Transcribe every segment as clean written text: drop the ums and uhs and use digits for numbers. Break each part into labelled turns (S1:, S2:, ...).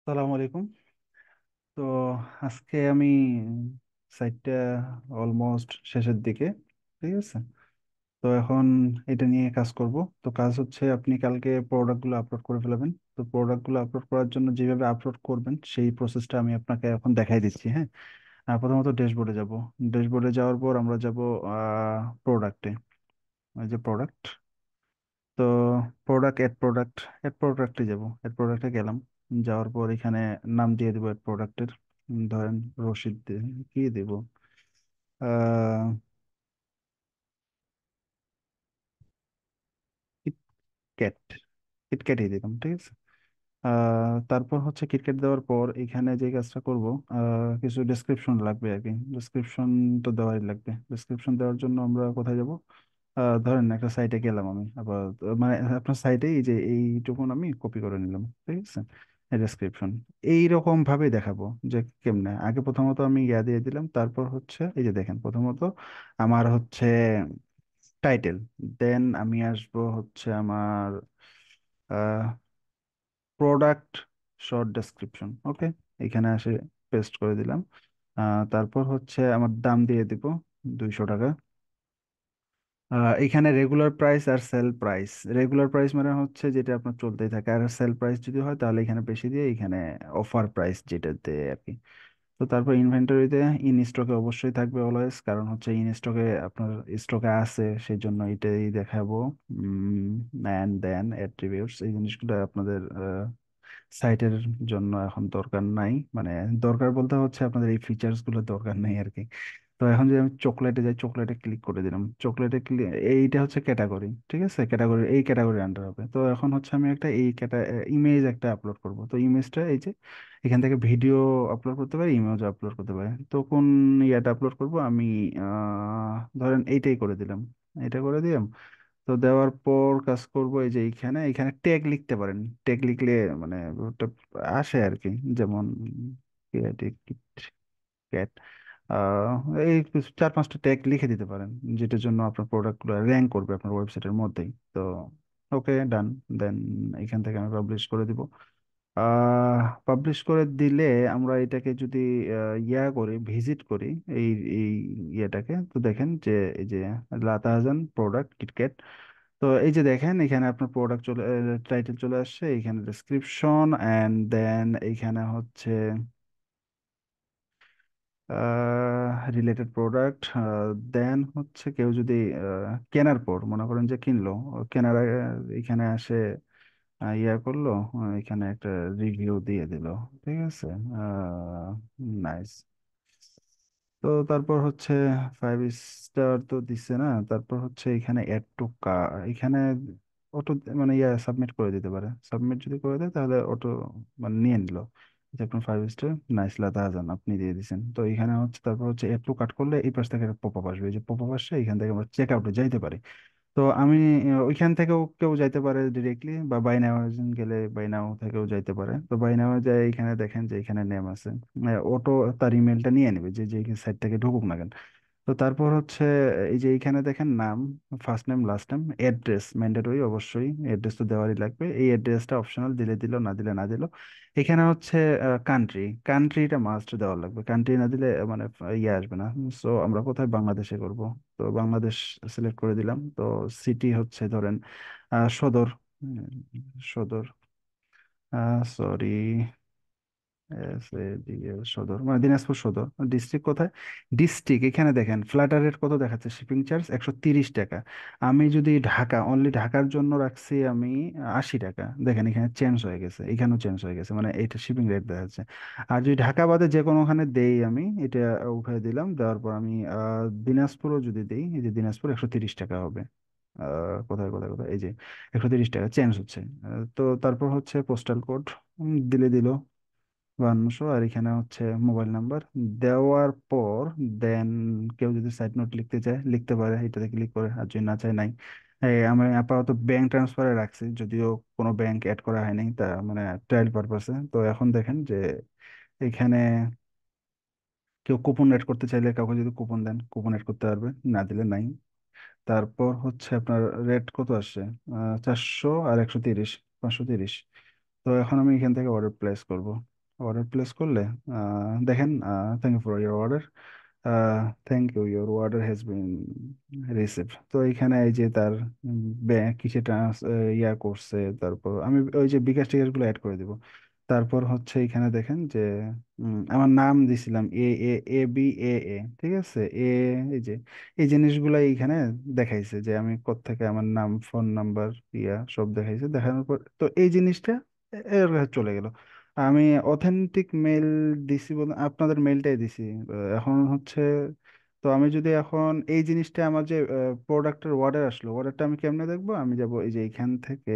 S1: সালাম আলাইকুম। তো আজকে আমি সাইটটা অলমোস্ট শেষের দিকে, ঠিক আছে। তো এখন এটা নিয়ে কাজ করব। তো কাজ হচ্ছে আপনি কালকে প্রোডাক্টগুলো আপলোড করে ফেলাবেন। তো প্রোডাক্টগুলো আপলোড করার জন্য যেভাবে আপলোড করবেন সেই প্রসেসটা আমি আপনাকে এখন দেখাই দিচ্ছি, হ্যাঁ। প্রথমত ড্যাশবোর্ডে যাব। ড্যাশবোর্ডে যাওয়ার পর আমরা যাব প্রোডাক্টে, ওই যে প্রোডাক্ট। তো এড প্রোডাক্টে যাব, এড প্রোডাক্টে গেলাম। যাওয়ার পর এখানে নাম দিয়ে দেবো এড প্রোডাক্টের। ধরেন রশিদ কি দেব, আহ কিটক্যাট, কিটক্যাটই দিলাম, ঠিক আছে। তারপর হচ্ছে কিটক্যাট দেওয়ার পর এখানে যে কাজটা করব, কিছু ডেসক্রিপশন লাগবে আর কি। ডেসক্রিপশন তো দেওয়াই লাগবে। ডেসক্রিপশন দেওয়ার জন্য আমরা কোথায় যাব? ধরেন একটা সাইটে গেলাম আমি আবার, মানে আপনার সাইটে এই যে এইটুকুন আমি কপি করে নিলাম, ঠিক আছে। ডেসক্রিপশন এইরকম ভাবে দেখাবো যে কেমনে। আগে প্রথমত আমি ইয়া দিয়ে দিলাম, তারপর হচ্ছে এই যে দেখেন, প্রথমত আমার হচ্ছে টাইটেল, দেন আমি আসবো হচ্ছে আমার প্রোডাক্ট শর্ট ডেসক্রিপশন, ওকে। এখানে আসে পেস্ট করে দিলাম। তারপর হচ্ছে আমার দাম দিয়ে দিব 200 টাকা। এখানে রেগুলার প্রাইস আর সেল প্রাইস। রেগুলার প্রাইস মানে হচ্ছে যেটা আপনার চলতেই থাকে, আর সেল প্রাইস যদি হয় তাহলে এখানে বেশি দিয়ে, এখানে অফার প্রাইস যেটা দেয় আর কি। তো তারপর ইনভেন্টরিতে ইন স্টকে অবশ্যই থাকবে অলওয়েজ, কারণ হচ্ছে ইন স্টকে আপনার স্টকে আছে সেই জন্য এটাই দেখাবো। অ্যান্ড দেন অ্যাট্রিবিউটস, এই জিনিসগুলো আপনাদের সাইটের জন্য এখন দরকার নাই, মানে দরকার বলতে হচ্ছে আপনাদের এই ফিচার্স গুলো দরকার নেই আর কি। তো এখন যদি আমি চকলেটে যাই, চকলেটে ক্লিক করে দিলাম, চকলেটে ক্লিক, এইটা হচ্ছে ক্যাটাগরি, ঠিক আছে। ক্যাটাগরি, এই ক্যাটাগরি আন্ডার হবে। তো এখন হচ্ছে আমি একটা এই ইমেজ একটা আপলোড করব। তো ইমেজটা এই যে এখান থেকে ভিডিও আপলোড করতে পারি, ইমেজ আপলোড করতে পারি। তো কোন ইয়াটা আপলোড করব আমি, ধরেন এইটাই করে দিলাম, এটা করে দিলাম। তো দেওয়ার পর কাজ করব, এই যে এইখানে এখানে ট্যাগ লিখতে পারেন। ট্যাগ লিখলে মানে ওটা আসে আর কি। যেমন ক্যাট, আহ, এই 4-5টা ট্যাগ লিখে দিতে পারেন, যেটার জন্য আপনার প্রোডাক্টগুলো র্যাঙ্ক করবে আপনার ওয়েবসাইটের মধ্যেই। তো ওকে, ডান। দেন এখান থেকে আমি পাবলিশ করে দিব। পাবলিশ করে দিলে আমরা এটাকে যদি ইয়া করি, ভিজিট করি এই এই ইয়েটাকে, তো দেখেন যে এই যে লাতাহাজান প্রোডাক্ট কিটক্যাট। তো এই যে দেখেন এখানে আপনার প্রোডাক্ট চলে, টাইটেল চলে আসছে, এখানে ডেসক্রিপশন, অ্যান্ড দেন এইখানে হচ্ছে রিলেটেড প্রোডাক্ট। দেন হচ্ছে কেউ যদি কেনার পর মনে করেন যে কিনলো, কেনার আগে এখানে আসে ইয়া করলো, এখানে একটা রিভিউ দিয়ে দিল, ঠিক আছে। নাইস। তো তারপর হচ্ছে 5 স্টার তো দিচ্ছে না, তারপর হচ্ছে এখানে অ্যাড টু এখানে অটো, মানে ইয়া সাবমিট করে দিতে পারে। সাবমিট যদি করে দেয় তাহলে অটো মানে নিয়ে নিল যে আপনার 5 স্টার। নাইস লাদা হাজান আপনি দিয়ে দিয়েছেন। তো এখানে হচ্ছে তারপর হচ্ছে অ্যাড টু কাট করলে এই পাশ থেকে পপ আপ আসবে, এই যে পপ আপ আসছে এখান থেকে আমরা চেক আউটে যাইতে পারি। তো আমি ওইখান থেকেও কেউ যাইতে পারে ডিরেক্টলি, বা বাই নাও গেলে বাই নাও থেকেও যাইতে পারে। তো বাই নাও যায়, এখানে দেখেন যে এখানে নেম আছে, অটো তার ইমেলটা নিয়ে নেবে যে যে সাইট থেকে ঢুকুক না কেন। তো তারপর হচ্ছে এই যে এইখানে দেখেন নাম, first name last name, address mandatory, অবশ্যই অ্যাড্রেস তো দেওয়ারই লাগবে। এই অ্যাড্রেসটা অপশনাল, দিলে দিল, না দিলে না দিল। এখানে হচ্ছে কান্ট্রি, কান্ট্রিটা মাস্ট দেওয়া লাগবে। কান্ট্রি না দিলে মানে ইয়ে আসবে না। সো আমরা কোথায়, বাংলাদেশে করব। তো বাংলাদেশ সিলেক্ট করে দিলাম। তো সিটি হচ্ছে ধরেন সদর, উম, সদর, সরি, সদর মানে দিনাজপুর সদর। ডিস্ট্রিক্ট কোথায়? ডিস্ট্রিক্ট এখানে দেখেন ফ্ল্যাটার রেট কত দেখাচ্ছে, শিপিং চার্জ 130 টাকা। আমি যদি ঢাকা, অনলি ঢাকার জন্য রাখছি আমি 80 টাকা। দেখেন এখানে চেঞ্জ হয়ে গেছে, এখানেও চেঞ্জ হয়ে গেছে, মানে এটা শিপিং রেট দেখাচ্ছে। আর যদি ঢাকা বাদে যে কোনোখানে দেই আমি, এটা উঠাই দিলাম, দেওয়ার পর আমি দিনাজপুরও যদি দেই, এই যে দিনাজপুর 130 টাকা হবে। কোথায় কোথায় কোথায়, এই যে 130 টাকা চেঞ্জ হচ্ছে। তো তারপর হচ্ছে পোস্টাল কোড দিলে দিল 5200, আর এখানে হচ্ছে মোবাইল নাম্বার দেওয়ার পর দেন কেউ যদি সাইড নোট লিখতে চায় লিখতে পারে, এটাতে ক্লিক করে। আর যদি না চায় নাই। আমি আপাতত ব্যাংক ট্রান্সফারে রাখছি, যদিও কোনো ব্যাংক অ্যাড করা হয়নি, তা মানে ট্রায়াল পারপাসে। তো এখন দেখেন যে এখানে কেউ কুপন অ্যাড করতে চাইলে, কাউকে যদি কুপন দেন কুপন অ্যাড করতে পারবে, না দিলে নাই। তারপর হচ্ছে আপনার রেট কত আসছে, 400 আর 130, 530। তো এখন আমি এখান থেকে অর্ডার প্লেস করব। অর্ডার প্লেস করলে দেখেন, thank you for your order, thank you, your order has been received. তো এখানে এই যে তার ব্যাংক কিসে ইয়া করছে, তারপর আমি ওই যে বিকাশ টিকাশ গুলো অ্যাড করে দিব। তারপর হচ্ছে এখানে দেখেন যে আমার নাম দিছিলাম এ, এ, এ বি এ এ, ঠিক আছে এ, এই যে এই জিনিসগুলো এইখানে দেখাইছে যে আমি কোত্থেকে, আমার নাম, ফোন নাম্বার, ইয়া সব দেখাইছে। দেখানোর পর তো এই জিনিসটা এর কাছে চলে গেল। আমি অথেন্টিক মেল দিছি বলে আপনাদের মেলটাই দিছি। এখন হচ্ছে, তো আমি যদি এখন এই জিনিসটা, আমার যে প্রোডাক্টের অর্ডার আসলো, অর্ডারটা আমি কেমনে দেখবো? আমি যাব এই যে এখান থেকে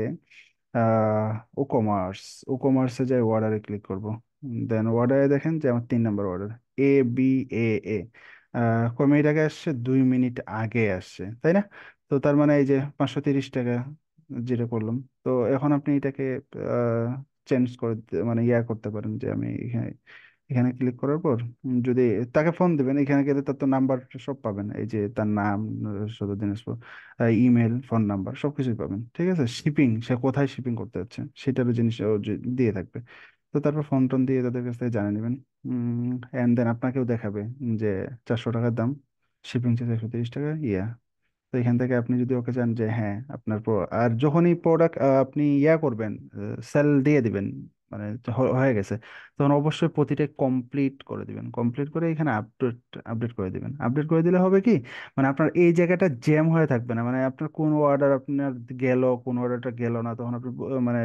S1: ও কমার্স, ও কমার্সে যাই, অর্ডারে ক্লিক করব। দেন অর্ডারে দেখেন যে আমার 3 নম্বর অর্ডার, এ বি এ এ, কয় মিনিট আগে আসছে? 2 মিনিট আগে আসছে, তাই না? তো তার মানে এই যে 530 টাকা যেটা করলাম। তো এখন আপনি এটাকে চেঞ্জ করে মানে ইয়া করতে পারেন যে আমি এখানে, এখানে ক্লিক করার পর যদি তাকে ফোন দিবেন, এখানে গেলে তার তো নাম্বার সব পাবেন, এই যে তার নাম, সদর দিনাজপুর, ইমেল, ফোন নাম্বার সবকিছুই পাবেন। ঠিক আছে, শিপিং, সে কোথায় শিপিং করতে যাচ্ছে সেটারও জিনিস ও দিয়ে থাকবে। তো তারপর ফোন টোন দিয়ে তাদের কাছ থেকে জানিয়ে নেবেন। অ্যান্ড দেন আপনাকেও দেখাবে যে 400 টাকার দাম, শিপিং চার্জ 130 টাকা, ইয়া। তো এখান থেকে আপনি যদি ওকে চান যে হ্যাঁ আপনার আর যখনই প্রোডাক্ট আপনি ইয়া করবেন, সেল দিয়ে দিবেন, মানে হয়ে গেছে, তখন অবশ্যই প্রতিটা কমপ্লিট করে দিবেন। কমপ্লিট করে এখানে আপডেট, আপডেট করে দিবেন। আপডেট করে দিলে হবে কি, মানে আপনার এই জায়গাটা জ্যাম হয়ে থাকবে না। মানে আপনার কোন অর্ডার আপনার গেল, কোন অর্ডারটা গেল না, তখন আপনি মানে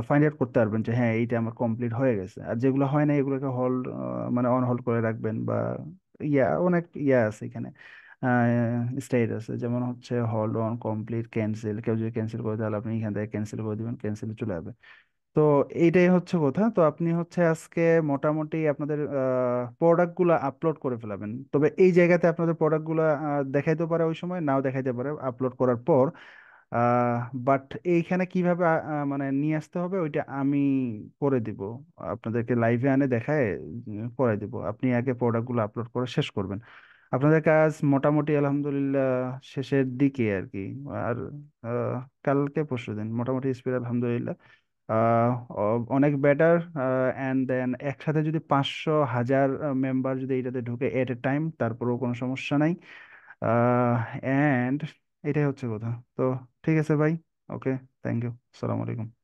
S1: ফাইন্ড আউট করতে পারবেন যে হ্যাঁ এইটা আমার কমপ্লিট হয়ে গেছে। আর যেগুলো হয় না এগুলোকে হোল্ড, মানে অন হোল্ড করে রাখবেন, বা ইয়া অনেক ইয়া আছে এখানে, স্টেট আছে, যেমন হচ্ছে হোল্ড অন, কমপ্লিট, ক্যান্সেল। কেউ যদি ক্যান্সেল করে তাহলে আপনি এখান থেকে ক্যান্সেল করে দিবেন, ক্যান্সেল চলে যাবে। তো এইটাই হচ্ছে কথা। তো আপনি হচ্ছে আজকে মোটামুটি আপনাদের প্রোডাক্টগুলো আপলোড করে ফেলাবেন। তবে এই জায়গাতে আপনাদের প্রোডাক্টগুলো দেখাইতে পারে, ওই সময় নাও দেখাইতে পারে আপলোড করার পর। বাট এইখানে কিভাবে মানে নিয়ে আসতে হবে ওইটা আমি করে দিব, আপনাদেরকে লাইভে আনে দেখায় করে দিব। আপনি আগে প্রোডাক্টগুলো আপলোড করে শেষ করবেন। আপনাদের কাজ মোটামুটি আলহামদুলিল্লাহ শেষের দিকে আর কি। আর আহ, কালকে পরশুদিন মোটামুটি স্পিড আলহামদুলিল্লাহ আহ, অনেক বেটার। অ্যান্ড দেন একসাথে যদি 500 1000 মেম্বার যদি এটাতে ঢুকে এট এ টাইম, তারপরেও কোনো সমস্যা নাই। অ্যান্ড এটাই হচ্ছে কথা। তো ঠিক আছে ভাই, ওকে, থ্যাংক ইউ, আসসালামু আলাইকুম।